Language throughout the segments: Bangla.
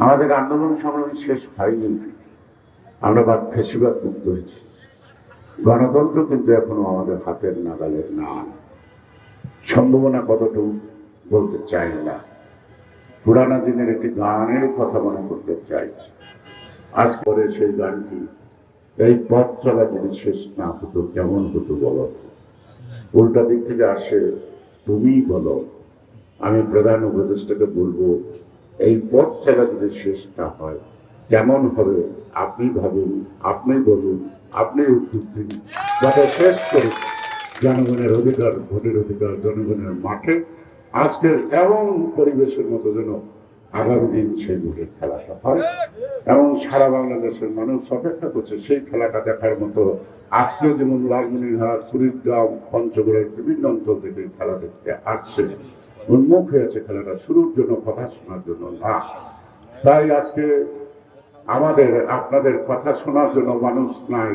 আমাদের আন্দোলন সংগ্রাম শেষ হয়নি। আমরা ফ্যাসিবাদ মুক্ত হয়েছি। গণতন্ত্র কিন্তু এখনো আমাদের হাতের নাগালে না। সম্ভাবনা কতটুকু বলতে চাই না। পুরানা দিনের একটি গানের কথা মনে করতে চাই। আজ পরে সেই গানটি, এই পথ চলা যদি শেষ না হতো কেমন হতো বলো। উল্টা দিক থেকে আসে, তুমিই বলো। আমি প্রধান উপদেষ্টাকে বলবো, এই পথ চলা যদি শেষ না হয় কেমন হবে আপনি ভাবুন, আপনি বলুন, আপনি উদ্যোগ দিন, যাতে শেষ করি জনগণের অধিকার, ভোটের অধিকার জনগণের মাঠে আজকের এমন পরিবেশের মতো যেন আগামী দিন সেই ভোটের খেলাটা হয়। এবং সারা বাংলাদেশের মানুষ অপেক্ষা করছে সেই খেলাটা দেখার মতো। আজকেও যেমন লালমনিরহাট, কুড়িগ্রাম, পঞ্চগড়ের বিভিন্ন অঞ্চল থেকে খেলা দেখতে আসছে, উন্মুখ হয়েছে খেলাটা শুরুর জন্য, কথা শোনার জন্য না। তাই আজকে আমাদের আপনাদের কথা শোনার জন্য মানুষ নাই,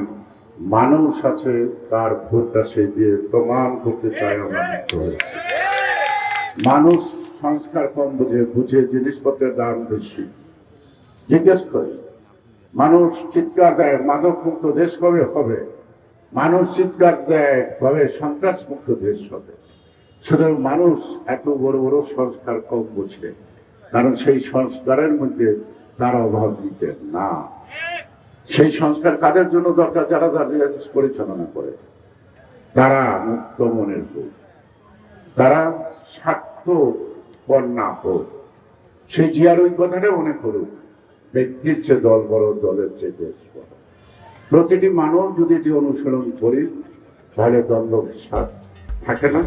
মানুষ আছে, তার ভোটটা সে দিয়ে প্রমাণ করতে চায় আমরা মুক্ত হয়েছে। মানুষ সংস্কার কম বুঝে, বুঝে জিনিসপত্রের দাম বেশি। জিজ্ঞেস করে মানুষ চিৎকার দেয়, মাদক মুক্ত দেশ কবে হবে? মানুষ চিৎকার দেয় কবে সন্ত্রাস মুক্ত দেশ হবে? সুতরাং মানুষ এত বড় বড় সংস্কার কম বুঝে, কারণ সেই সংস্কারের মধ্যে তারা অভাব দিতে না। সেই সংস্কার কাদের জন্য দরকার? যারা দাঁড়িয়ে পরিচালনা করে, তারা মুক্ত মনের লোক, তারা স্বার্থ পর না হোক। সেই জিয়ার ওই কথাটা মনে করুক, ব্যক্তির চেয়ে দল বড়, দলের চেয়ে দেশ বড়। প্রতিটি মানুষ যদি এটি অনুসরণ করি তাহলে দ্বন্দ্ব সাথ থাকে না।